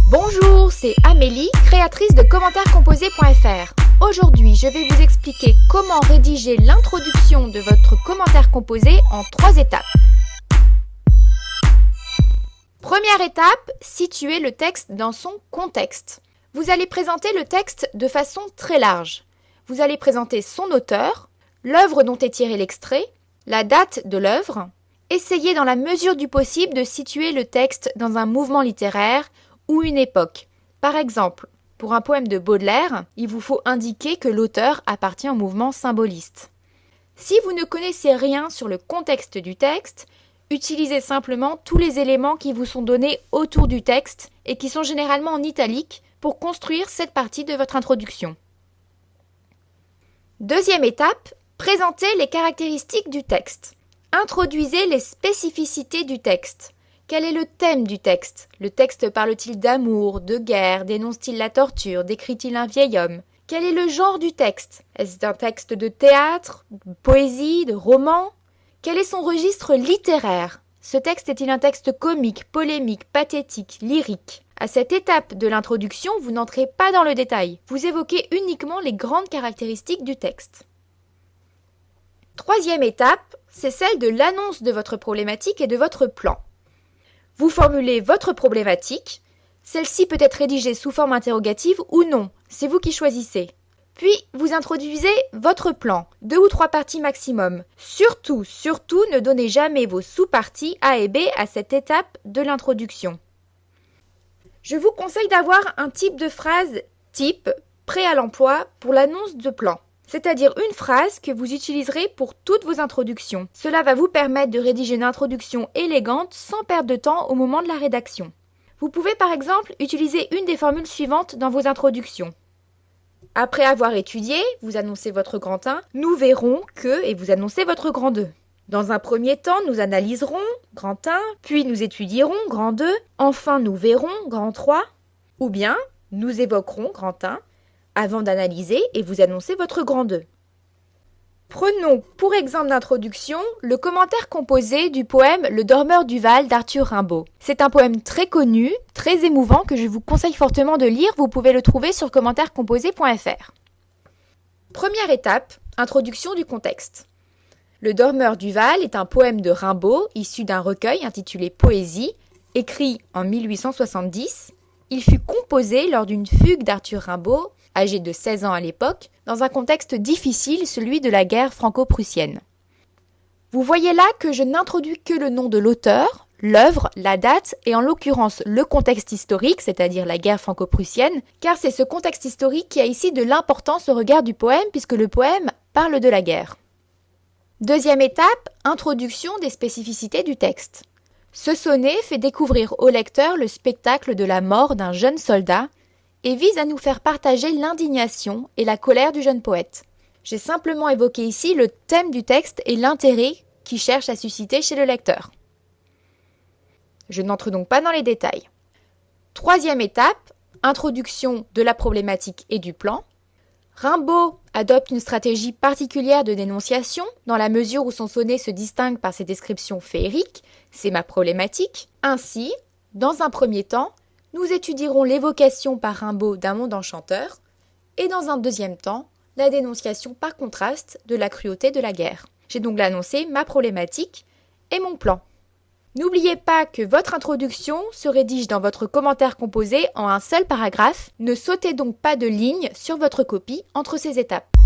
Bonjour, c'est Amélie, créatrice de commentaires-composés.fr. Aujourd'hui, je vais vous expliquer comment rédiger l'introduction de votre commentaire composé en 3 étapes. Première étape, situer le texte dans son contexte. Vous allez présenter le texte de façon très large. Vous allez présenter son auteur, l'œuvre dont est tiré l'extrait, la date de l'œuvre. Essayez dans la mesure du possible de situer le texte dans un mouvement littéraire ou une époque. Par exemple, pour un poème de Baudelaire, il vous faut indiquer que l'auteur appartient au mouvement symboliste. Si vous ne connaissez rien sur le contexte du texte, utilisez simplement tous les éléments qui vous sont donnés autour du texte et qui sont généralement en italique pour construire cette partie de votre introduction. Deuxième étape, présentez les caractéristiques du texte. Introduisez les spécificités du texte. Quel est le thème du texte? Le texte parle-t-il d'amour, de guerre, dénonce-t-il la torture, décrit-il un vieil homme? Quel est le genre du texte? Est-ce un texte de théâtre, de poésie, de roman? Quel est son registre littéraire? Ce texte est-il un texte comique, polémique, pathétique, lyrique? À cette étape de l'introduction, vous n'entrez pas dans le détail. Vous évoquez uniquement les grandes caractéristiques du texte. Troisième étape, c'est celle de l'annonce de votre problématique et de votre plan. Vous formulez votre problématique. Celle-ci peut être rédigée sous forme interrogative ou non. C'est vous qui choisissez. Puis, vous introduisez votre plan, 2 ou 3 parties maximum. Surtout, ne donnez jamais vos sous-parties A et B à cette étape de l'introduction. Je vous conseille d'avoir un type de phrase type prêt à l'emploi pour l'annonce de plan. C'est-à-dire une phrase que vous utiliserez pour toutes vos introductions. Cela va vous permettre de rédiger une introduction élégante sans perdre de temps au moment de la rédaction. Vous pouvez par exemple utiliser une des formules suivantes dans vos introductions. Après avoir étudié, vous annoncez votre grand 1, nous verrons que et vous annoncez votre grand 2. Dans un premier temps, nous analyserons, grand 1, puis nous étudierons, grand 2, enfin nous verrons, grand 3, ou bien nous évoquerons, grand 1, avant d'analyser et vous annoncer votre grand 2. Prenons pour exemple d'introduction le commentaire composé du poème Le Dormeur du Val d'Arthur Rimbaud. C'est un poème très connu, très émouvant que je vous conseille fortement de lire, vous pouvez le trouver sur commentaires-composés.fr. Première étape, introduction du contexte. Le Dormeur du Val est un poème de Rimbaud issu d'un recueil intitulé Poésie, écrit en 1870. Il fut composé lors d'une fugue d'Arthur Rimbaud, âgé de 16 ans à l'époque, dans un contexte difficile, celui de la guerre franco-prussienne. Vous voyez là que je n'introduis que le nom de l'auteur, l'œuvre, la date et en l'occurrence le contexte historique, c'est-à-dire la guerre franco-prussienne, car c'est ce contexte historique qui a ici de l'importance au regard du poème puisque le poème parle de la guerre. Deuxième étape, introduction des spécificités du texte. Ce sonnet fait découvrir au lecteur le spectacle de la mort d'un jeune soldat et vise à nous faire partager l'indignation et la colère du jeune poète. J'ai simplement évoqué ici le thème du texte et l'intérêt qu'il cherche à susciter chez le lecteur. Je n'entre donc pas dans les détails. Troisième étape, introduction de la problématique et du plan. Rimbaud adopte une stratégie particulière de dénonciation dans la mesure où son sonnet se distingue par ses descriptions féeriques, c'est ma problématique. Ainsi, dans un premier temps, nous étudierons l'évocation par Rimbaud d'un monde enchanteur et dans un deuxième temps, la dénonciation par contraste de la cruauté de la guerre. J'ai donc annoncé ma problématique et mon plan. N'oubliez pas que votre introduction se rédige dans votre commentaire composé en un seul paragraphe. Ne sautez donc pas de ligne sur votre copie entre ces étapes.